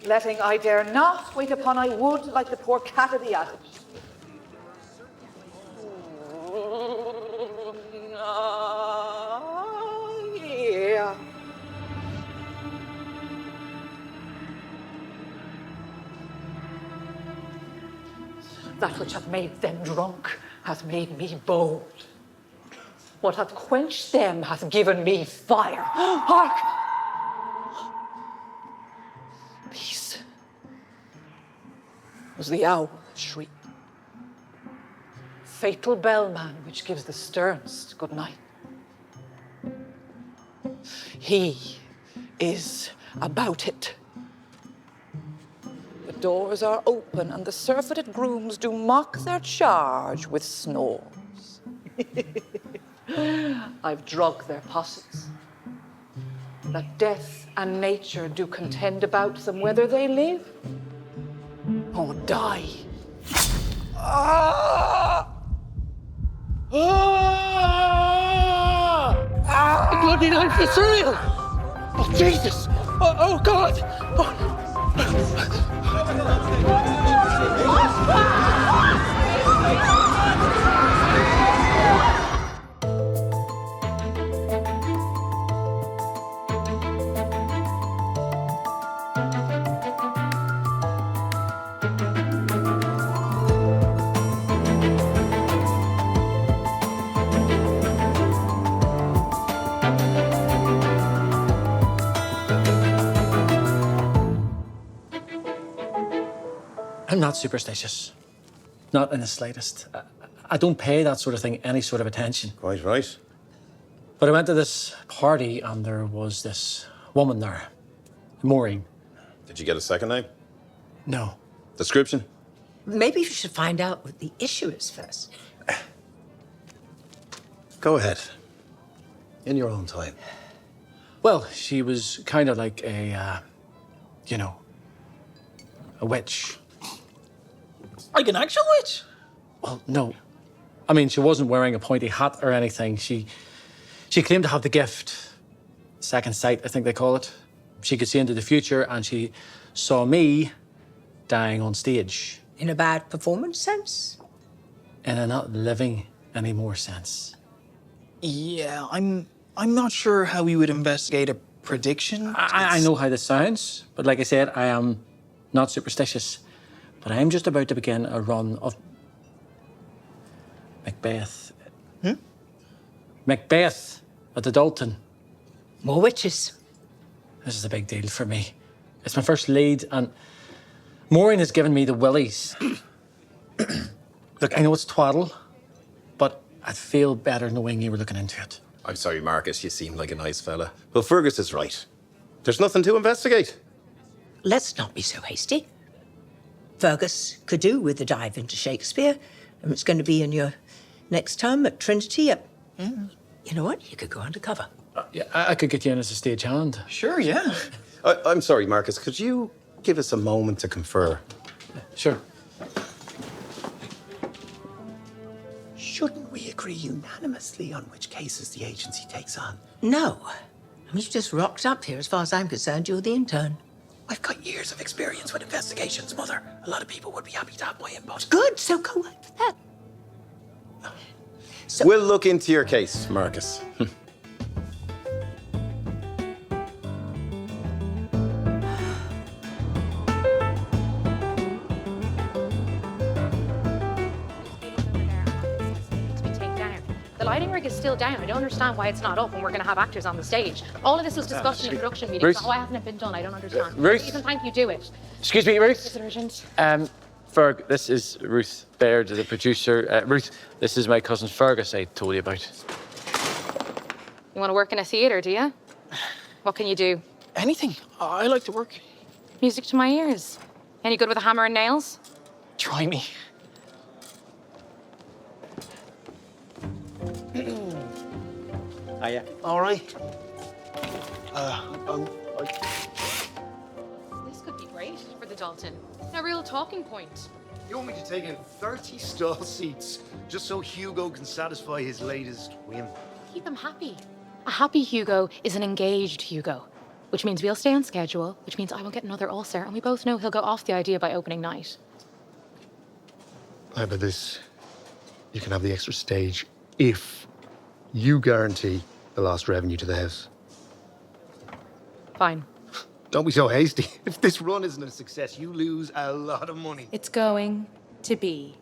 letting I dare not wait upon I would like the poor cat of the attic. Yeah. That which hath made them drunk hath made me bold. What hath quenched them hath given me fire. Hark! Peace. Was the owl shriek. Fatal bellman which gives the sternest good night. He is about it. The doors are open, and the surfeited grooms do mock their charge with snores. I've drugged their possets, that death and nature do contend about them, whether they live or die. Ah! Ah! The bloody knife is real! Oh, Jesus! Oh God! I'm not superstitious. Not in the slightest. I don't pay that sort of thing any sort of attention. Quite right. But I went to this party and there was this woman there, Maureen. Did you get a second name? No. Description? Maybe you should find out what the issue is first. Go ahead. In your own time. Well, she was kind of like a witch. Like an actual witch? Well, no. I mean, she wasn't wearing a pointy hat or anything. She claimed to have the gift. Second sight, I think they call it. She could see into the future and she saw me dying on stage. In a bad performance sense? In a not living anymore sense. Yeah, I'm not sure how we would investigate a prediction. I know how this sounds, but like I said, I am not superstitious. But I am just about to begin a run of Macbeth. Macbeth at the Dalton. More witches. This is a big deal for me. It's my first lead, and Maureen has given me the willies. Look, I know it's twaddle, but I'd feel better knowing you were looking into it. I'm sorry, Marcus, you seem like a nice fella. Well, Fergus is right. There's nothing to investigate. Let's not be so hasty. Fergus could do with a dive into Shakespeare, and it's going to be in your next term at Trinity. You know what? You could go undercover. Yeah, I could get you in as a stagehand. Sure, yeah. I'm sorry, Marcus, could you give us a moment to confer? Sure. Shouldn't we agree unanimously on which cases the agency takes on? No. You've just rocked up here. As far as I'm concerned, you're the intern. I've got years of experience with investigations, Mother. A lot of people would be happy to have my input. Good, so go on for that. So, We'll look into your case, Marcus. The lighting rig is still down. I don't understand why it's not up when we're going to have actors on the stage. All of this was discussed in the production meeting, so why hasn't it been done? I don't understand. Ruth? Even thank you, do it. Excuse me, Ruth. Is it urgent? Ferg, this is Ruth Baird, the producer. Ruth, this is my cousin Fergus I told you about. You want to work in a theatre, do you? What can you do? Anything. I like to work. Music to my ears. Any good with a hammer and nails? Try me. Hiya. All right. This could be great for the Dalton. A real talking point. You want me to take in 30 stall seats just so Hugo can satisfy his latest whim? Keep him happy. A happy Hugo is an engaged Hugo, which means we'll stay on schedule, which means I will get another ulcer, and we both know he'll go off the idea by opening night. How about this? You can have the extra stage if you guarantee the lost revenue to the house. Fine. Don't be so hasty. If this run isn't a success, you lose a lot of money. It's going to be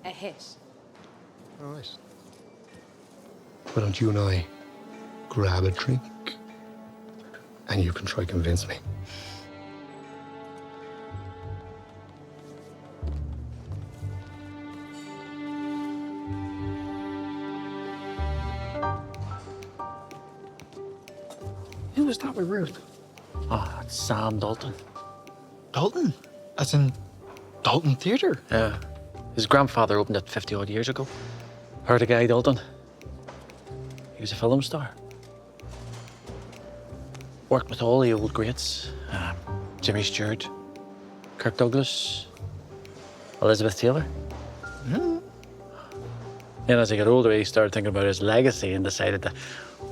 a hit. All right. Why don't you and I grab a drink and you can try convince me. Who was that with Ruth? Oh, it's Sam Dalton. Dalton? As in Dalton Theatre? Yeah. His grandfather opened it 50 odd years ago. Heard of Guy Dalton? He was a film star. Worked with all the old greats. Jimmy Stewart, Kirk Douglas, Elizabeth Taylor. Then as he got older, he started thinking about his legacy and decided to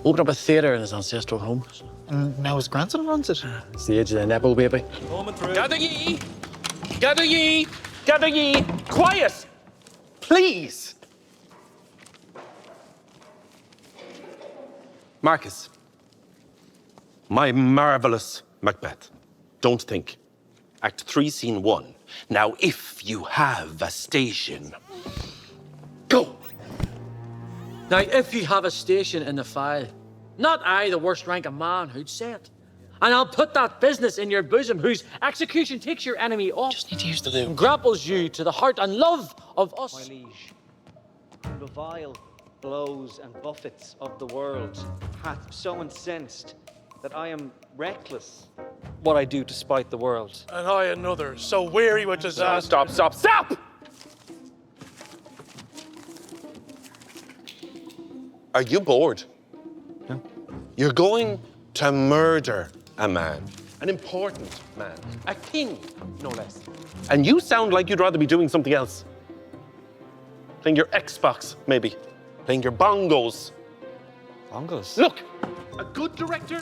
open up a theatre in his ancestral home. And now his grandson runs it. It's the age of the Nepo baby. Gather ye! Gather ye! Gather ye! Quiet! Please! Marcus, my marvelous Macbeth. Don't think. Act 3, Scene 1. Now, if you have a station, go! Now, if you have a station in the file, not I, the worst ranking man, who'd say it. And I'll put that business in your bosom, whose execution takes your enemy off. Just need to use the lube. And grapples you to the heart and love of us. My liege, the vile blows and buffets of the world hath so incensed that I am reckless what I do despite the world. And I another, so weary with disaster. Stop! Are you bored? No. You're going to murder a man, an important man, a king, no less. And you sound like you'd rather be doing something else. Playing your Xbox, maybe. Playing your bongos. Bongos? Look, a good director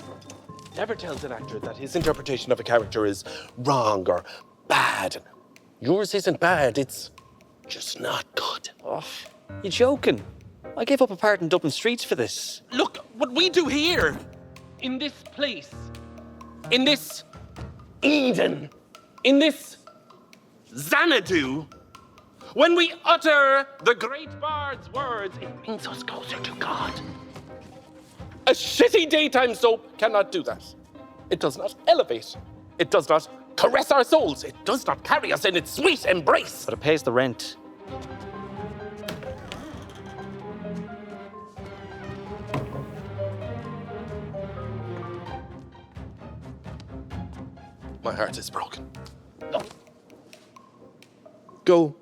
never tells an actor that his interpretation of a character is wrong or bad. Yours isn't bad, it's just not good. Oh, you joking? I gave up a part in Dublin streets for this. Look, what we do here, in this place, in this Eden, in this Xanadu, when we utter the great bard's words, it brings us closer to God. A shitty daytime soap cannot do that. It does not elevate. It does not caress our souls. It does not carry us in its sweet embrace. But it pays the rent. My heart is broken. No. Go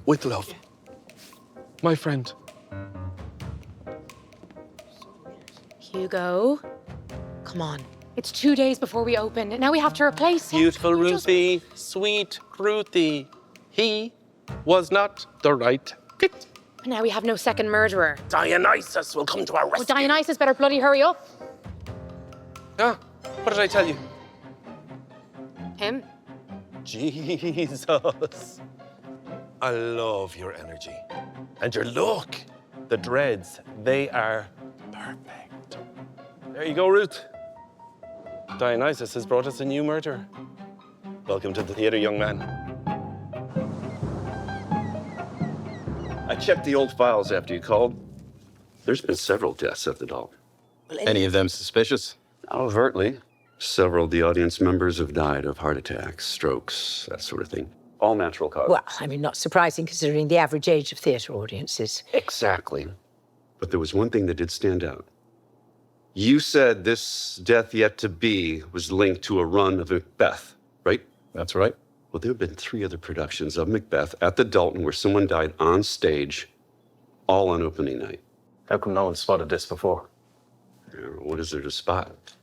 with love, my friend. Hugo, come on. It's 2 days before we open. Now we have to replace him. Beautiful Ruthie, sweet Ruthie. He was not the right fit. Now we have no second murderer. Dionysus will come to our Oh, rescue. Dionysus better bloody hurry up. Ah, what did I tell you? Him? Jesus. I love your energy. And your look. The dreads, they are perfect. There you go, Ruth. Dionysus has brought us a new murderer. Welcome to the theatre, young man. I checked the old files after you called. There's been several deaths at the Dalton. Any of them suspicious? Not overtly. Several of the audience members have died of heart attacks, strokes, that sort of thing. All natural causes. Well, I mean, not surprising considering the average age of theatre audiences. Exactly. But there was one thing that did stand out. You said this death yet to be was linked to a run of Macbeth, right? That's right. Well, there have been 3 other productions of Macbeth at the Dalton where someone died on stage, all on opening night. How come no one spotted this before? What is there to spot?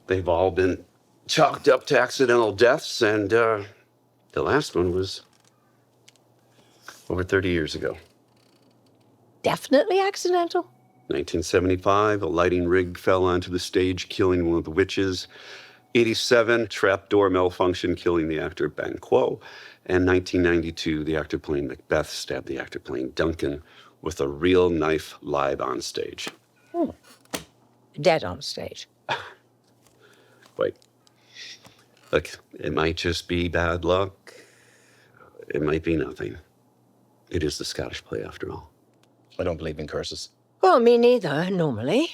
They've all been chalked up to accidental deaths, and the last one was over 30 years ago. Definitely accidental? 1975, a lighting rig fell onto the stage, killing one of the witches. 87, trapdoor malfunction, killing the actor Banquo. And 1992, the actor playing Macbeth stabbed the actor playing Duncan with a real knife live on stage. Dead on stage. Wait. Look, it might just be bad luck. It might be nothing. It is the Scottish play, after all. I don't believe in curses. Well, me neither, normally.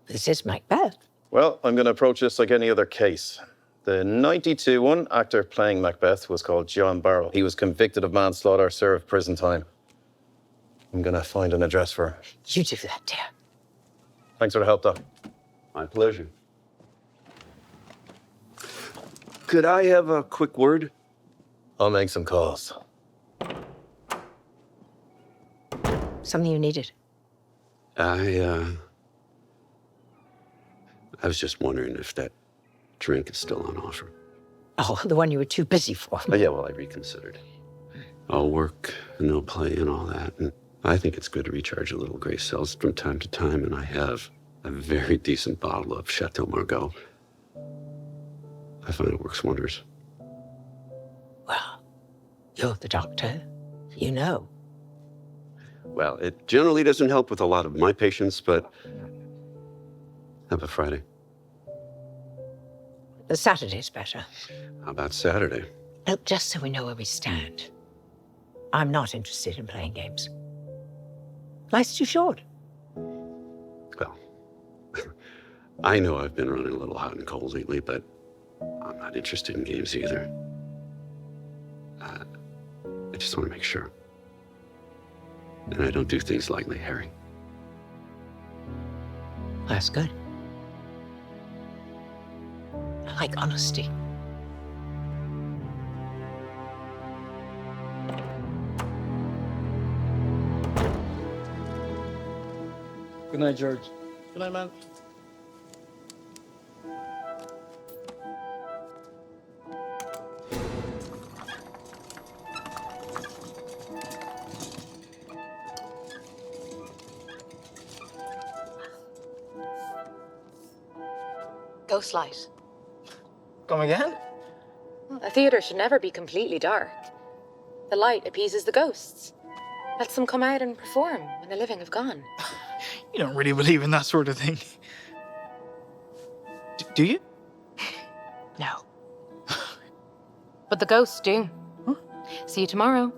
This is Macbeth. Well, I'm going to approach this like any other case. The 92 one, actor playing Macbeth, was called John Barrow. He was convicted of manslaughter, served prison time. I'm going to find an address for him. You do that, dear. Thanks for the help, Doc. My pleasure. Could I have a quick word? I'll make some calls. Something you needed? I was just wondering if that drink is still on offer. Oh, the one you were too busy for. Oh, yeah, well, I reconsidered. All work and no play and all that. And I think it's good to recharge a little Grace cells from time to time, and I have a very decent bottle of Chateau Margaux. I find it works wonders. Well, you're the doctor. You know. Well, it generally doesn't help with a lot of my patients, but how about Friday? The Saturday's better. How about Saturday? Look, just so we know where we stand. I'm not interested in playing games. Life's too short. Well, I know I've been running a little hot and cold lately, but I'm not interested in games either. I just want to make sure. And I don't do things lightly, Harry. That's good. I like honesty. Good night, George. Good night, man. Ghost light. Come again? A theatre should never be completely dark. The light appeases the ghosts. Lets them come out and perform when the living have gone. You don't really believe in that sort of thing. Do you? No. But the ghosts do. See you tomorrow.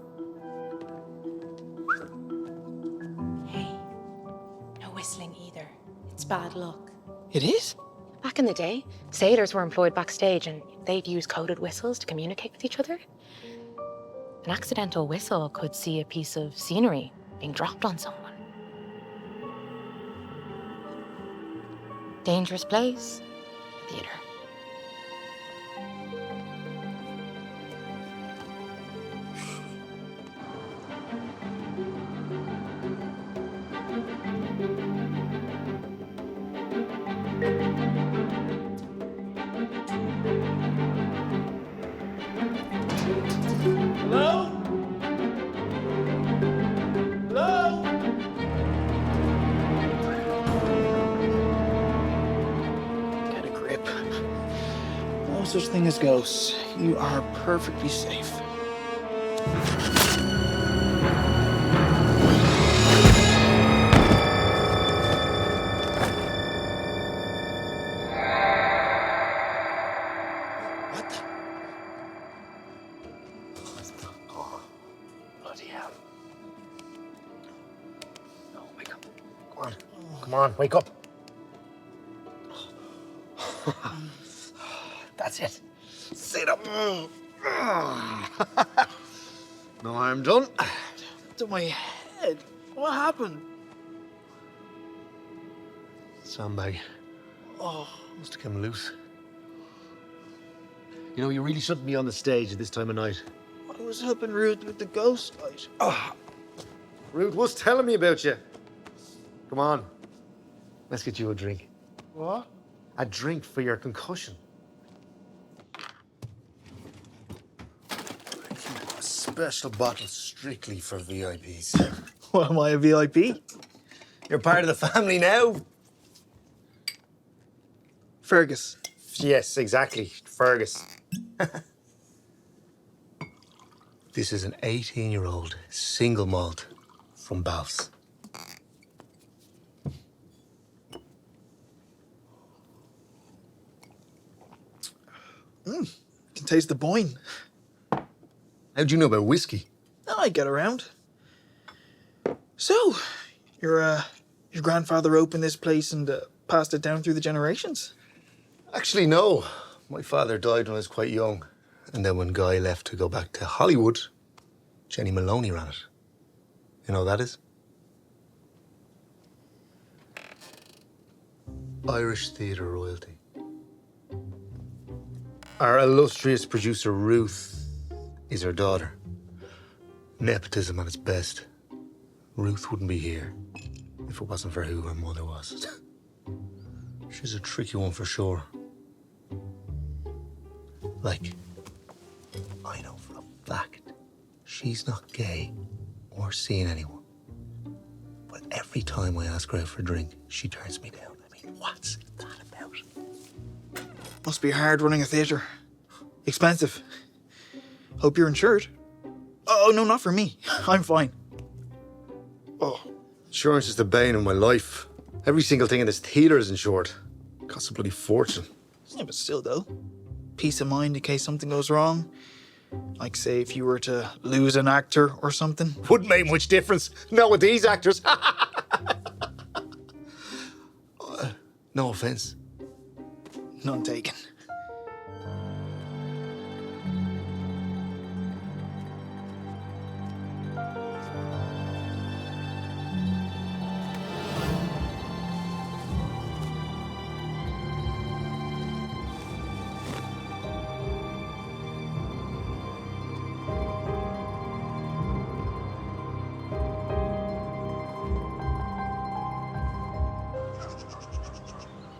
Hey, no whistling either. It's bad luck. It is? Back in the day, sailors were employed backstage and they'd use coded whistles to communicate with each other. An accidental whistle could see a piece of scenery being dropped on someone. Dangerous place, theater. Hello? Hello? Get a grip. No such thing as ghosts. You are perfectly safe. What the? Bloody hell. No, wake up. Come on. Come on, wake up. That's it. Sit up. No, I'm done. To my head. What happened? Sandbag. Oh, Must have come loose. You know, you really shouldn't be on the stage at this time of night. I was helping Ruth with the ghost light. Ruth was telling me about you. Come on. Let's get you a drink. What? A drink for your concussion. A special bottle strictly for VIPs. What, am I a VIP? You're part of the family now. Fergus. Yes, exactly. Fergus. This is an 18-year-old single malt from Balf's. Can taste the boyne. How'd you know about whiskey? I get around. So, your grandfather opened this place and passed it down through the generations? Actually, no. My father died when I was quite young. And then when Guy left to go back to Hollywood, Jenny Maloney ran it. You know who that is? Irish theatre royalty. Our illustrious producer, Ruth, is her daughter. Nepotism at its best. Ruth wouldn't be here if it wasn't for who her mother was. She's a tricky one for sure. Like, I know for a fact she's not gay or seeing anyone. But every time I ask her out for a drink, she turns me down. I mean, what's that about? Must be hard running a theatre. Expensive. Hope you're insured. Oh, no, not for me. I'm fine. Oh, insurance is the bane of my life. Every single thing in this theatre is insured. Costs a bloody fortune. Yeah, but still, though. Peace of mind in case something goes wrong. Like, say, if you were to lose an actor or something. Wouldn't make much difference. Not with these actors. No offense. None taken.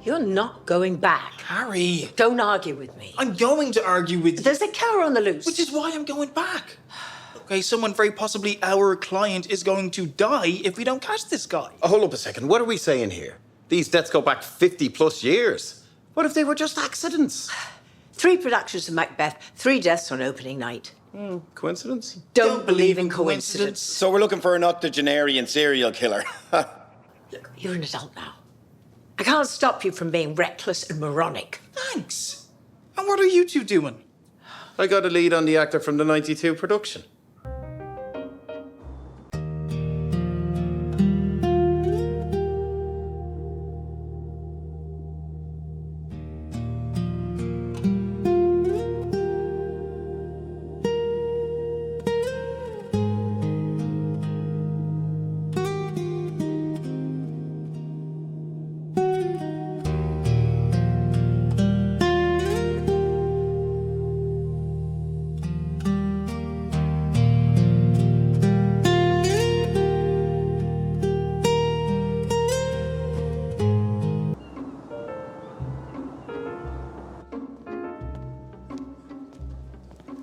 You're not going back. Harry! Don't argue with me. I'm going to argue with you. There's a killer on the loose. Which is why I'm going back. Okay, someone very possibly our client is going to die if we don't catch this guy. Hold up a second. What are we saying here? These deaths go back 50+ years. What if they were just accidents? 3 productions of Macbeth, 3 deaths on opening night. Coincidence? Don't believe in coincidence. So we're looking for an octogenarian serial killer. Look, you're an adult now. I can't stop you from being reckless and moronic. Thanks. And what are you two doing? I got a lead on the actor from the 92 production.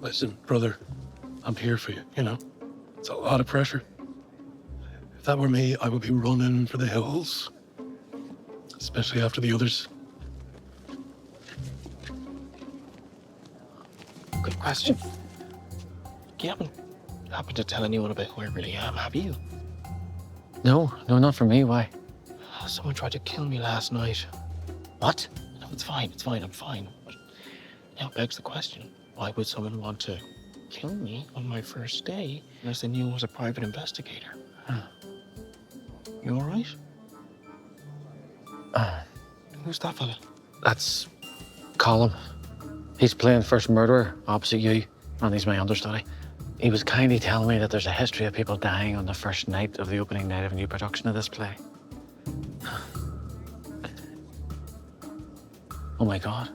Listen, brother, I'm here for you, you know? It's a lot of pressure. If that were me, I would be running for the hills. Especially after the others. Good question. You haven't happened to tell anyone about who I really am, have you? No, not for me. Why? Someone tried to kill me last night. What? No, it's fine, I'm fine. But now it begs the question, why would someone want to kill me on my first day unless they knew I was a private investigator? You all right? Who's that fella? That's Colin. He's playing first murderer opposite you, and he's my understudy. He was kindly telling me that there's a history of people dying on the first night of the opening night of a new production of this play. Oh my God.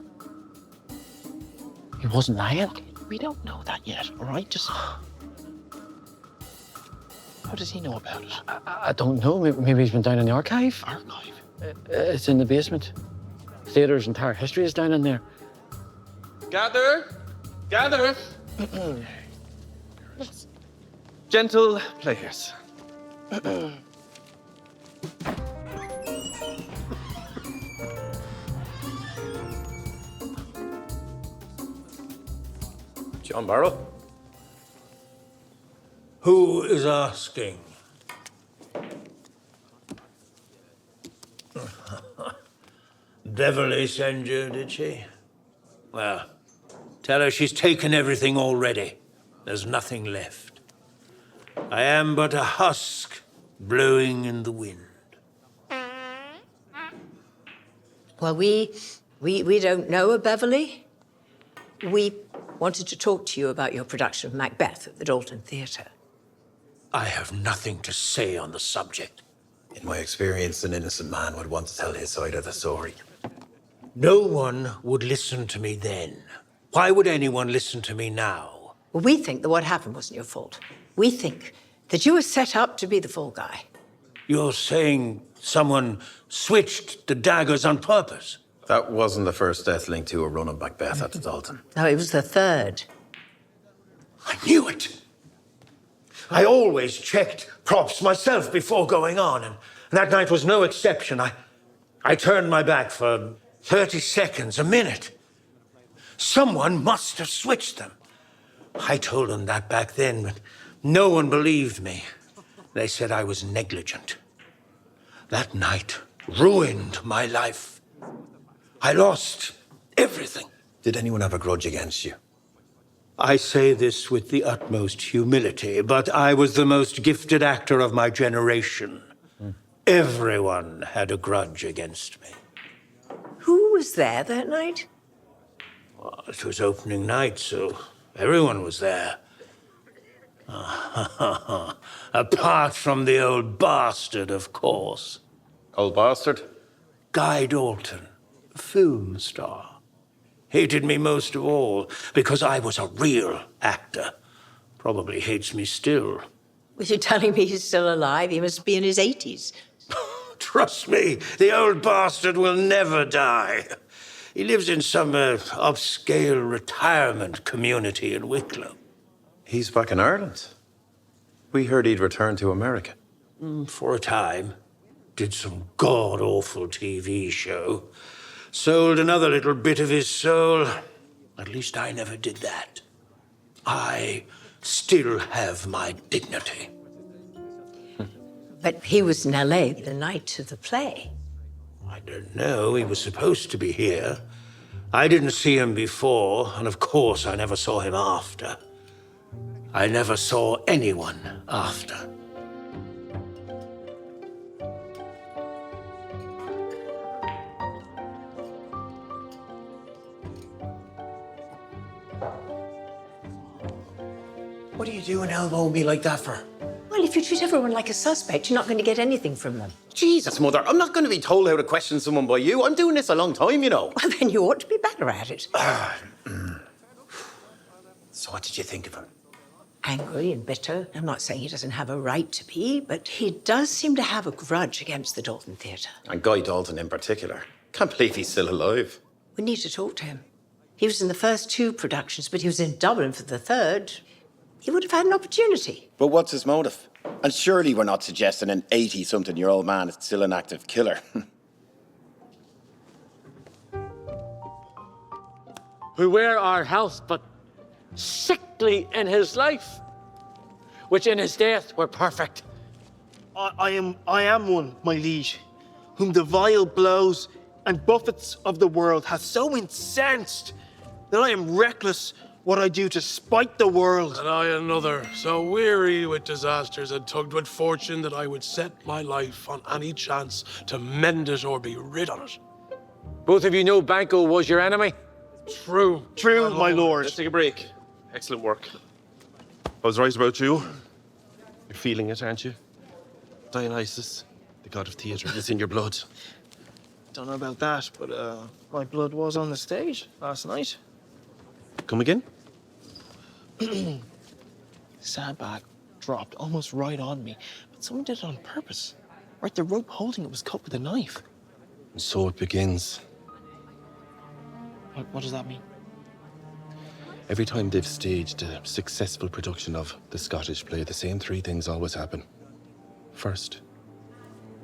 He wasn't lying. Okay, we don't know that yet, all right? Just... How does he know about it? I don't know. Maybe he's been down in the archive. Archive? It's in the basement. Theatre's entire history is down in there. Gather! Gather! Gentle players. John Barrow. Who is asking? Beverly send you, did she? Well, tell her she's taken everything already. There's nothing left. I am but a husk blowing in the wind. Well, we don't know a Beverly. We wanted to talk to you about your production of Macbeth at the Dalton Theatre. I have nothing to say on the subject. In my experience, an innocent man would want to tell his side of the story. No one would listen to me then. Why would anyone listen to me now? Well, we think that what happened wasn't your fault. We think that you were set up to be the fall guy. You're saying someone switched the daggers on purpose? That wasn't the first death linked to a run of Macbeth at the Dalton. No, it was the third. I knew it. I always checked props myself before going on, and that night was no exception. I turned my back for 30 seconds, a minute. Someone must have switched them. I told them that back then, but no one believed me. They said I was negligent. That night ruined my life. I lost everything. Did anyone have a grudge against you? I say this with the utmost humility, but I was the most gifted actor of my generation. Everyone had a grudge against me. Who was there that night? Well, it was opening night, so everyone was there. Apart from the old bastard, of course. Old bastard? Guy Dalton, film star. Hated me most of all because I was a real actor. Probably hates me still. Was you telling me he's still alive? He must be in his 80s. Trust me, the old bastard will never die. He lives in some upscale retirement community in Wicklow. He's back in Ireland. We heard he'd returned to America. For a time. Did some god-awful TV show. Sold another little bit of his soul. At least I never did that. I still have my dignity. But he was in LA the night of the play. I don't know. He was supposed to be here. I didn't see him before, and of course I never saw him after. I never saw anyone after. What are you doing elbowing me like that for? Well, if you treat everyone like a suspect, you're not going to get anything from them. Jesus, Mother, I'm not going to be told how to question someone by you. I'm doing this a long time, you know. Well, then you ought to be better at it. So what did you think of him? Angry and bitter. I'm not saying he doesn't have a right to be, but he does seem to have a grudge against the Dalton Theatre. And Guy Dalton in particular. Can't believe he's still alive. We need to talk to him. He was in the first 2 productions, but he was in Dublin for the 3rd. He would have had an opportunity. But what's his motive? And surely we're not suggesting an 80-something-year-old man is still an active killer. Who were our health, but sickly in his life, which in his death were perfect. I am one, my liege, whom the vile blows and buffets of the world hath so incensed that I am reckless what I do to spite the world. And I another, so weary with disasters and tugged with fortune that I would set my life on any chance to mend it or be rid of it. Both of you know Banco was your enemy? True. True, my lord. Let's take a break. Excellent work. I was right about you. You're feeling it, aren't you? Dionysus, the god of theatre, is in your blood. Don't know about that, but my blood was on the stage last night. Come again? Sandbag dropped almost right on me, but someone did it on purpose. Right, the rope holding it was cut with a knife. And so it begins. What does that mean? Every time they've staged a successful production of the Scottish play, the same 3 things always happen. First,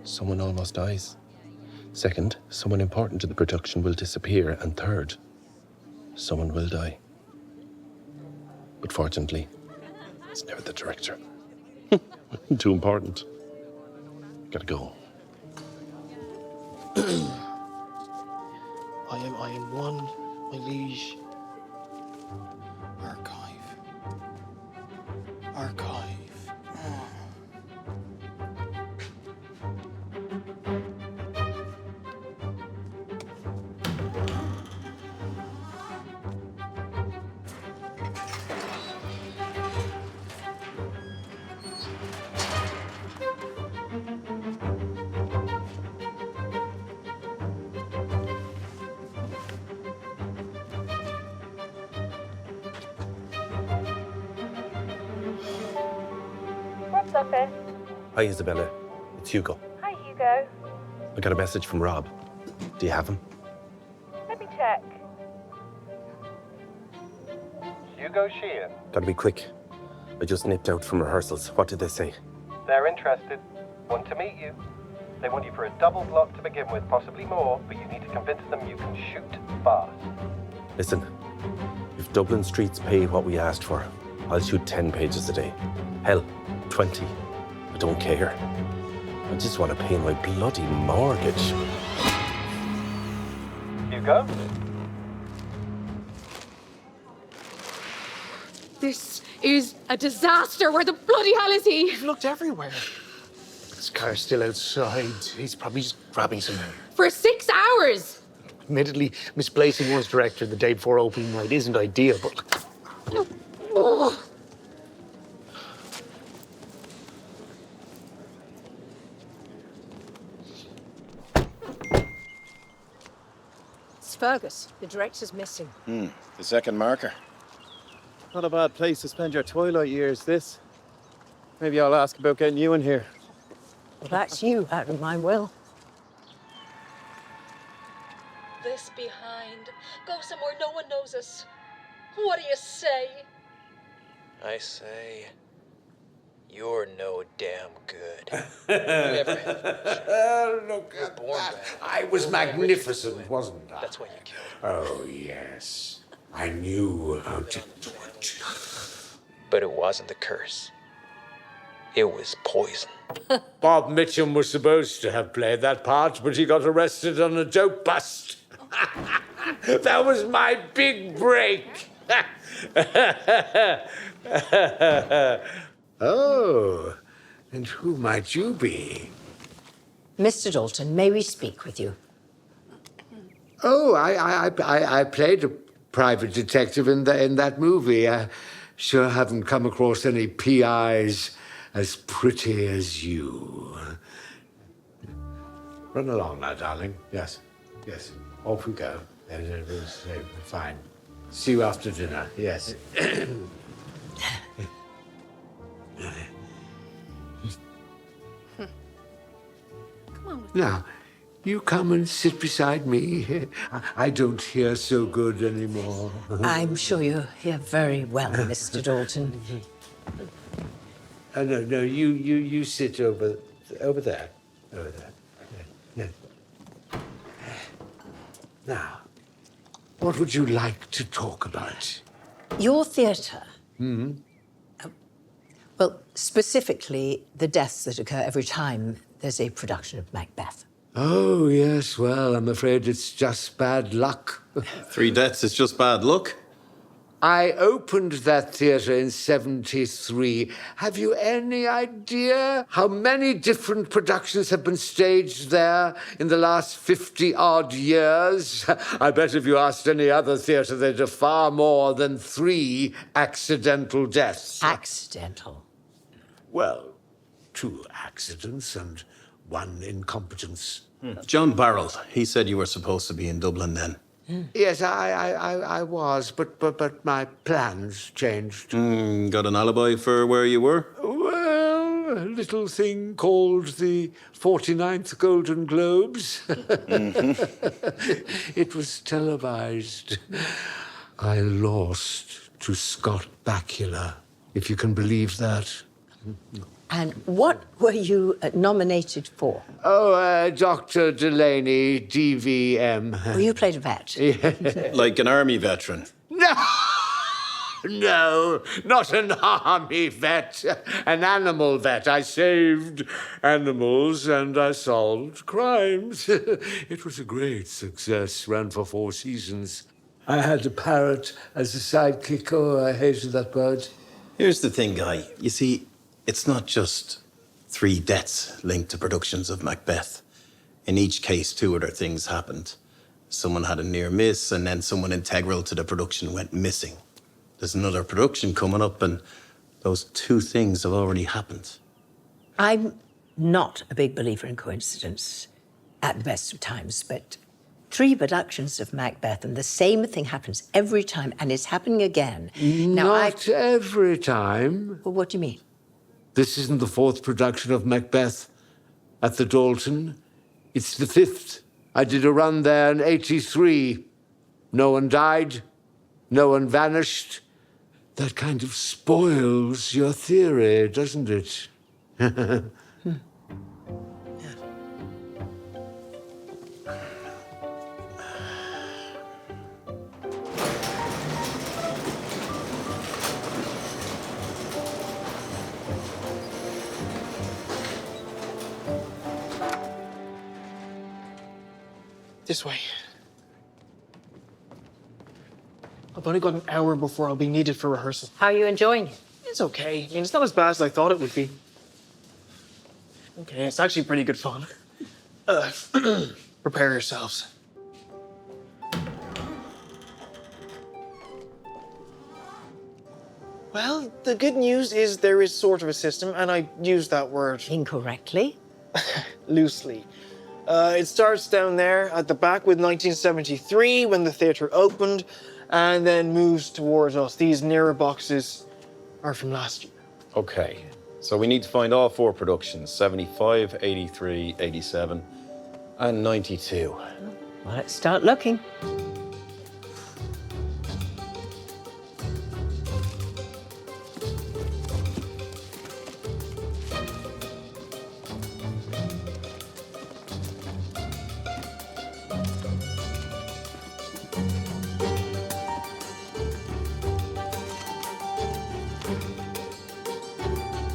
someone almost dies. Second, someone important to the production will disappear. And third, someone will die. But fortunately, it's never the director. Too important. Gotta go. I am one, my liege. Archive. What's up, Ed? Hi, Isabella. It's Hugo. Hi, Hugo. I got a message from Rob. Do you have him? Let me check. Hugo Sheehan. Gotta be quick. I just nipped out from rehearsals. What did they say? They're interested. Want to meet you. They want you for a double block to begin with, possibly more, but you need to convince them you can shoot fast. Listen, if Dublin streets pay what we asked for, I'll shoot 10 pages a day. Hell, 20. I don't care. I just want to pay my bloody mortgage. Hugo? This is a disaster. Where the bloody hell is he? I've looked everywhere. His car's still outside. He's probably just grabbing some air. For 6 hours. Admittedly, misplacing one's director the day before opening night isn't ideal, but... Oh. It's Fergus. The director's missing. The second marker. Not a bad place to spend your twilight years, this. Maybe I'll ask about getting you in here. Well, that's you out of my will. This behind. Go somewhere no one knows us. What do you say? I say, you're no damn good. You ever have Look at born that. bad. I was magnificent, wasn't I? That's why you killed her. Oh, yes. I knew how to do it. But it wasn't the curse. It was poison. Bob Mitchum was supposed to have played that part, but he got arrested on a dope bust. That was my big break. Oh, and who might you be? Mr. Dalton, may we speak with you? Oh, I played a private detective in that movie. I sure haven't come across any PIs as pretty as you. Run along now, darling. Yes, yes. Off we go. It was fine. See you after dinner. Yes. Now, you come and sit beside me. I don't hear so good anymore. I'm sure you hear very well, Mr. Dalton. No, you sit over there. Over there. Yeah. Now, what would you like to talk about? Your theatre. Well, specifically, the deaths that occur every time there's a production of Macbeth. Oh, yes, well, I'm afraid it's just bad luck. 3 deaths is just bad luck. I opened that theatre in '73. Have you any idea how many different productions have been staged there in the last 50-odd years? I bet if you asked any other theatre, they'd have far more than 3 accidental deaths. Accidental? Well, 2 accidents and 1 incompetence. John Barrell, he said you were supposed to be in Dublin then. Yes, I was, but my plans changed. Got an alibi for where you were? Well, a little thing called the 49th Golden Globes. It was televised. I lost to Scott Bakula, if you can believe that. And what were you nominated for? Oh, Dr. Delaney, DVM. Well, you played a vet. Yeah. Like an army veteran? No! No, not an army vet, an animal vet. I saved animals and I solved crimes. It was a great success, ran for 4 seasons. I had a parrot as a sidekick. Oh, I hated that bird. Here's the thing, Guy. You see, it's not just 3 deaths linked to productions of Macbeth. In each case, 2 other things happened. Someone had a near miss, and then someone integral to the production went missing. There's another production coming up, and those 2 things have already happened. I'm not a big believer in coincidence at the best of times, but 3 productions of Macbeth and the same thing happens every time, and it's happening again. Not every time. Well, what do you mean? This isn't the 4th production of Macbeth at the Dalton. It's the 5th. I did a run there in '83. No one died. No one vanished. That kind of spoils your theory, doesn't it? This way. I've only got an hour before I'll be needed for rehearsal. How are you enjoying it? It's okay. I mean, it's not as bad as I thought it would be. Okay, it's actually pretty good fun. Prepare yourselves. Well, the good news is there is sort of a system, and I use that word incorrectly. Loosely. It starts down there at the back with 1973 when the theatre opened, and then moves towards us. These nearer boxes are from last year. Okay, so we need to find all 4 productions, 75, 83, 87, and 92. Well, let's start looking.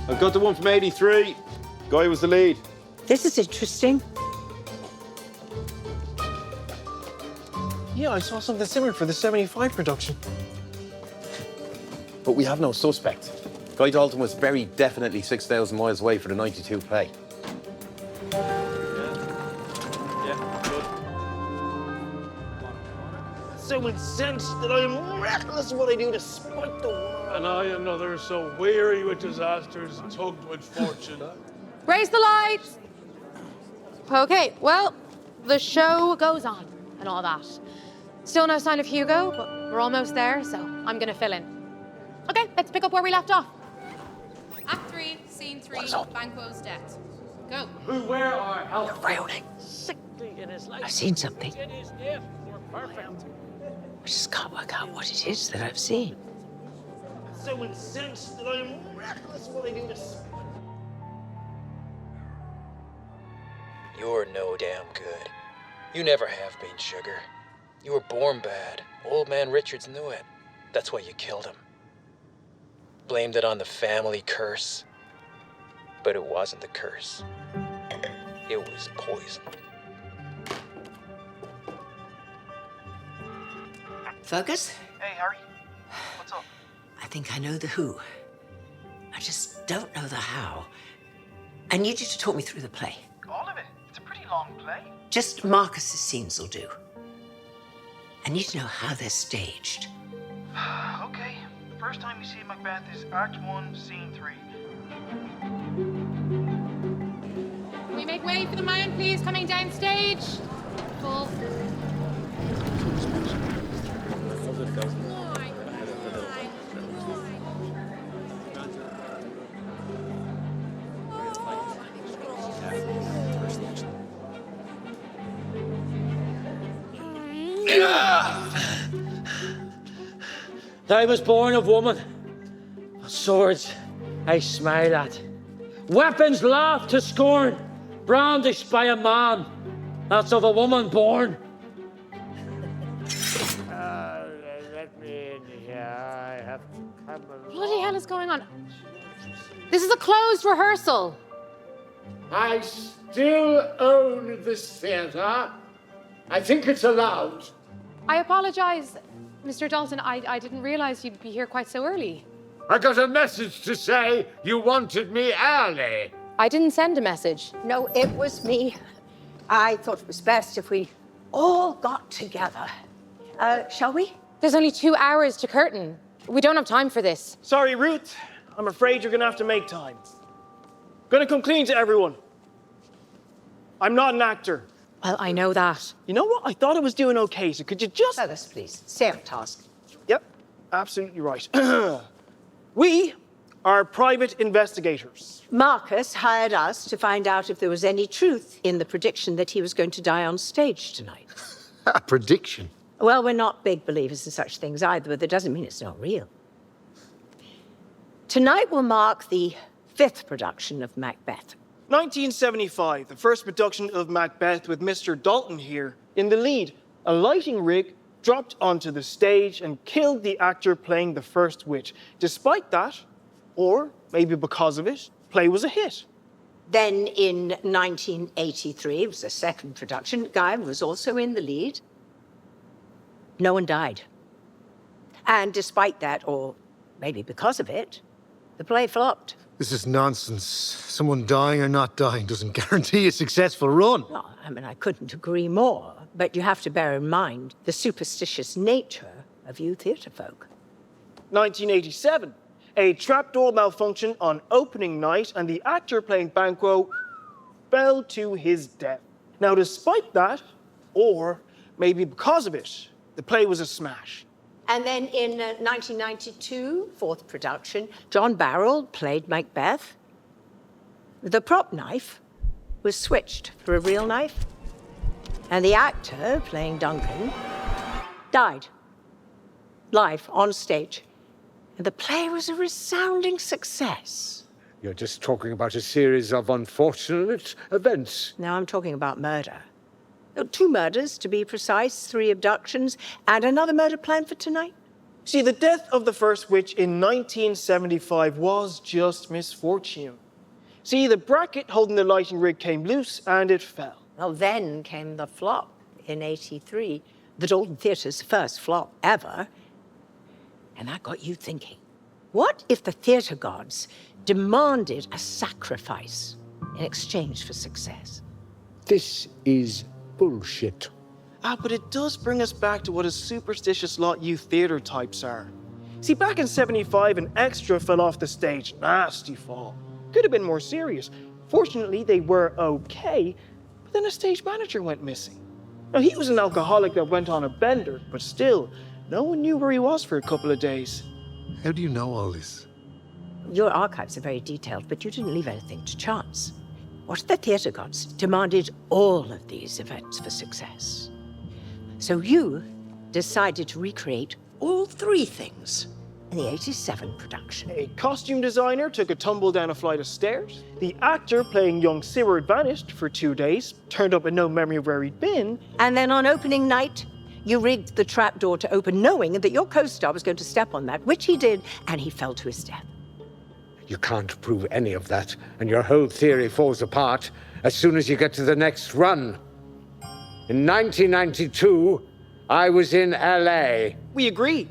I've got the one from 83. Guy was the lead. This is interesting. Yeah, I saw something similar for the 75 production. But we have no suspect. Guy Dalton was very definitely 6,000 miles away for the 92 play. So incensed that I am reckless in what I do despite the world. And I, another, so weary with disasters, tugged with fortune. Raise the lights! Okay, well, the show goes on and all that. Still no sign of Hugo, but we're almost there, so I'm gonna fill in. Okay, let's pick up where we left off. Act 3, Scene 3, Banquo's death. Go. Where are health? Rioting. Sickly in his life. I've seen something. In his death were perfect. I just can't work out what it is that I've seen. So incensed that I am reckless in what I do despite. You're no damn good. You never have been, Sugar. You were born bad. Old man Richards knew it. That's why you killed him. Blamed it on the family curse. But it wasn't the curse. It was poison. Fergus? Hey, Harry. What's up? I think I know the who. I just don't know the how. I need you to talk me through the play. All of it. It's a pretty long play. Just Marcus's scenes will do. I need to know how they're staged. Okay. The first time you see Macbeth is Act 1, Scene 3. Can we make way for the man, please, coming downstage? Full. I was born of woman. Swords I smile at. Weapons laughed to scorn. Brandished by a man. That's of a woman born. Let me in here. I have to Bloody hell is going on? This is a closed rehearsal. I still own this theatre. I think it's allowed. I apologize, Mr. Dalton. I didn't realize you'd be here quite so early. I got a message to say you wanted me early. I didn't send a message. No, it was me. I thought it was best if we all got together. Shall we? There's only 2 hours to curtain. We don't have time for this. Sorry, Ruth. I'm afraid you're gonna have to make time. Gonna come clean to everyone. I'm not an actor. Well, I know that. You know what? I thought I was doing okay, so could you just... Fellas, please, stay on task. Yep, absolutely right. We are private investigators. Marcus hired us to find out if there was any truth in the prediction that he was going to die on stage tonight. A prediction? Well, we're not big believers in such things either, but that doesn't mean it's not real. Tonight will mark the 5th production of Macbeth. 1975, the first production of Macbeth with Mr. Dalton here in the lead. A lighting rig dropped onto the stage and killed the actor playing the first witch. Despite that, or maybe because of it, play was a hit. Then in 1983, it was the second production, Guy was also in the lead. No one died. And despite that, or maybe because of it, the play flopped. This is nonsense. Someone dying or not dying doesn't guarantee a successful run. Well, I mean, I couldn't agree more, but you have to bear in mind the superstitious nature of you theatre folk. 1987, a trapdoor malfunction on opening night and the actor playing Banquo fell to his death. Now, despite that, or maybe because of it, the play was a smash. And then in 1992, 4th production, John Barrell played Macbeth. The prop knife was switched for a real knife, and the actor playing Duncan died live on stage. And the play was a resounding success. You're just talking about a series of unfortunate events. Now I'm talking about murder. 2 murders, to be precise, 3 abductions, and another murder planned for tonight. See, the death of the first witch in 1975 was just misfortune. See, the bracket holding the lighting rig came loose and it fell. Well, then came the flop in 83, the Dalton Theatre's first flop ever. And that got you thinking, what if the theatre gods demanded a sacrifice in exchange for success? This is bullshit. But it does bring us back to what a superstitious lot you theatre types are. See, back in 75, an extra fell off the stage. Nasty fall. Could have been more serious. Fortunately, they were okay, but then a stage manager went missing. Now, he was an alcoholic that went on a bender, but still, no one knew where he was for a couple of days. How do you know all this? Your archives are very detailed, but you didn't leave anything to chance. What if the theatre gods demanded all of these events for success? So you decided to recreate all 3 things in the 87 production. A costume designer took a tumble down a flight of stairs. The actor playing young Seward vanished for 2 days, turned up with no memory of where he'd been. And then on opening night, you rigged the trapdoor to open, knowing that your co-star was going to step on that, which he did, and he fell to his death. You can't prove any of that, and your whole theory falls apart as soon as you get to the next run. In 1992, I was in LA. We agree.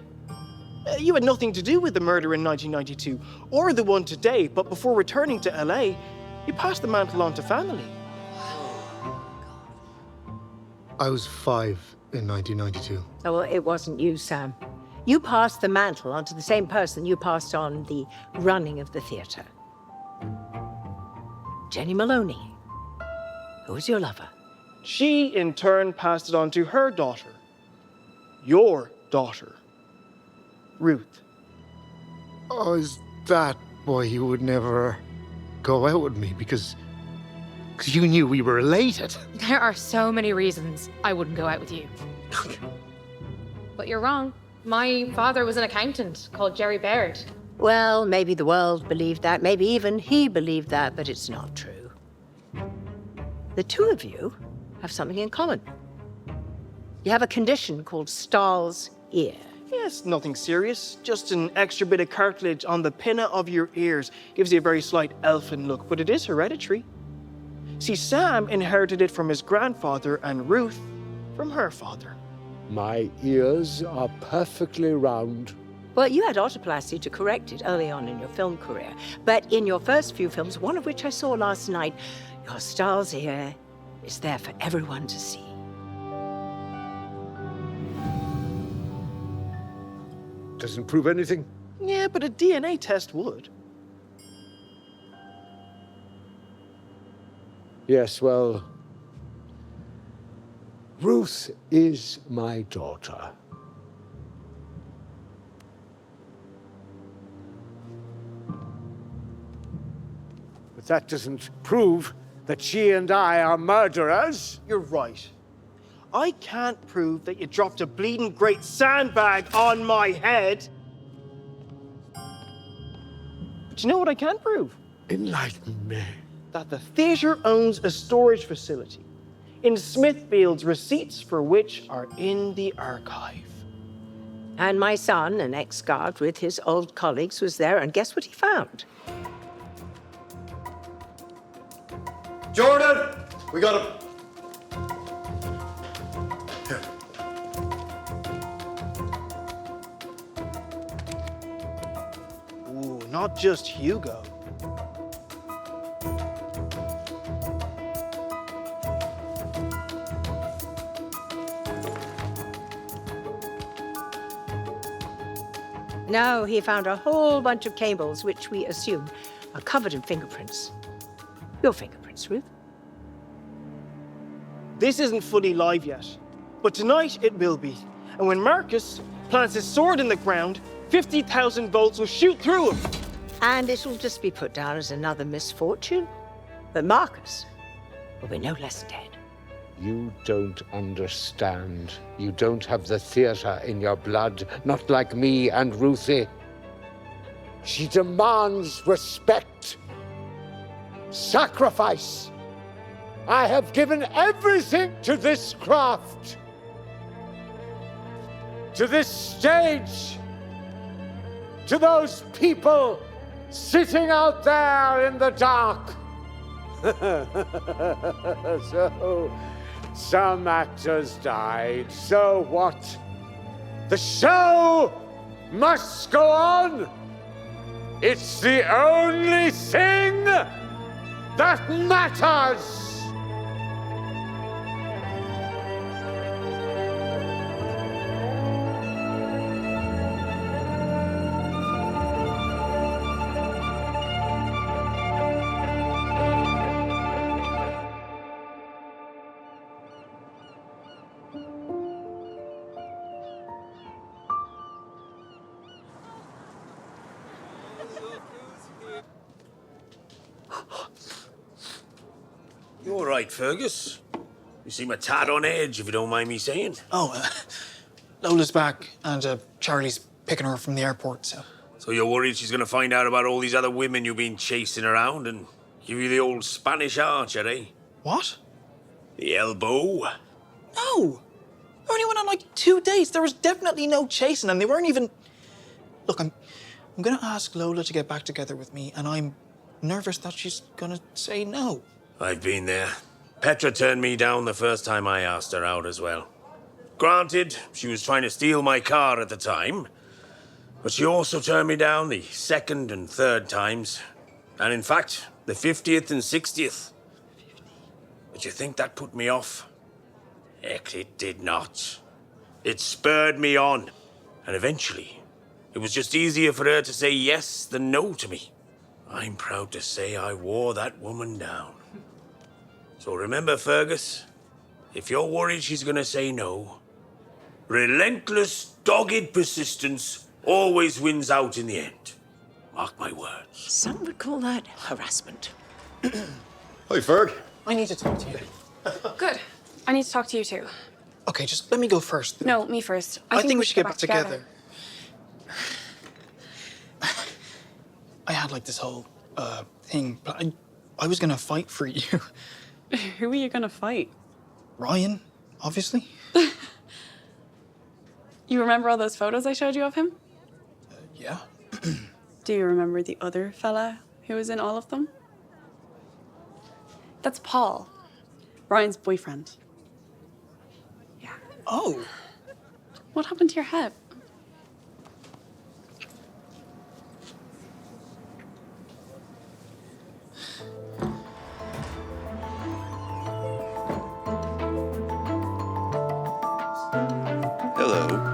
You had nothing to do with the murder in 1992, or the one today, but before returning to LA, you passed the mantle on to family. I was 5 in 1992. Oh, well, it wasn't you, Sam. You passed the mantle on to the same person you passed on the running of the theatre. Jenny Maloney, who was your lover. She, in turn, passed it on to her daughter. Your daughter, Ruth. Oh, is that why you would never go out with me? Because you knew we were related? There are so many reasons I wouldn't go out with you. But you're wrong. My father was an accountant called Jerry Baird. Well, maybe the world believed that, maybe even he believed that, but it's not true. The 2 of you have something in common. You have a condition called Stahl's ear. Yes, nothing serious. Just an extra bit of cartilage on the pinna of your ears. Gives you a very slight elfin look, but it is hereditary. See, Sam inherited it from his grandfather and Ruth from her father. My ears are perfectly round. Well, you had autoplasty to correct it early on in your film career. But in your first few films, one of which I saw last night, your star's ear is there for everyone to see. Doesn't prove anything. Yeah, but a DNA test would. Yes, well, Ruth is my daughter. But that doesn't prove that she and I are murderers. You're right. I can't prove that you dropped a bleeding great sandbag on my head. But you know what I can prove? Enlighten me. That the theatre owns a storage facility in Smithfield's, receipts for which are in the archive. And my son, an ex-guard with his old colleagues, was there, and guess what he found? Jordan, we got him. Ooh, not just Hugo. No, he found a whole bunch of cables, which we assume are covered in fingerprints. Your fingerprints, Ruth. This isn't fully live yet, but tonight it will be. And when Marcus plants his sword in the ground, 50,000 volts will shoot through him. And it'll just be put down as another misfortune. But Marcus will be no less dead. You don't understand. You don't have the theatre in your blood, not like me and Ruthie. She demands respect, sacrifice. I have given everything to this craft, to this stage, to those people sitting out there in the dark. So, some actors died. So what? The show must go on. It's the only thing that matters. You all right, Fergus? You seem a tad on edge, if you don't mind me saying. Oh, Lola's back, and Charlie's picking her up from the airport, so... So you're worried she's gonna find out about all these other women you've been chasing around and give you the old Spanish archer, eh? What? The elbow? No! I only went on like 2 dates. There was definitely no chasing, and they weren't even... Look, I'm gonna ask Lola to get back together with me, and I'm nervous that she's gonna say no. I've been there. Petra turned me down the first time I asked her out as well. Granted, she was trying to steal my car at the time, but she also turned me down the second and third times, and in fact, the 50th and 60th. But you think that put me off? Heck, it did not. It spurred me on, and eventually, it was just easier for her to say yes than no to me. I'm proud to say I wore that woman down. So remember, Fergus, if you're worried she's gonna say no, relentless, dogged persistence always wins out in the end. Mark my words. Some would call that harassment. Hi, Ferg. I need to talk to you. Good. I need to talk to you too. Okay, just let me go first. No, me first. I think we should get back together. I had like this whole thing, but I was gonna fight for you. Who are you gonna fight? Ryan, obviously. You remember all those photos I showed you of him? Yeah. Do you remember the other fella who was in all of them? That's Paul, Brian's boyfriend. Oh. What happened to your head? Hello.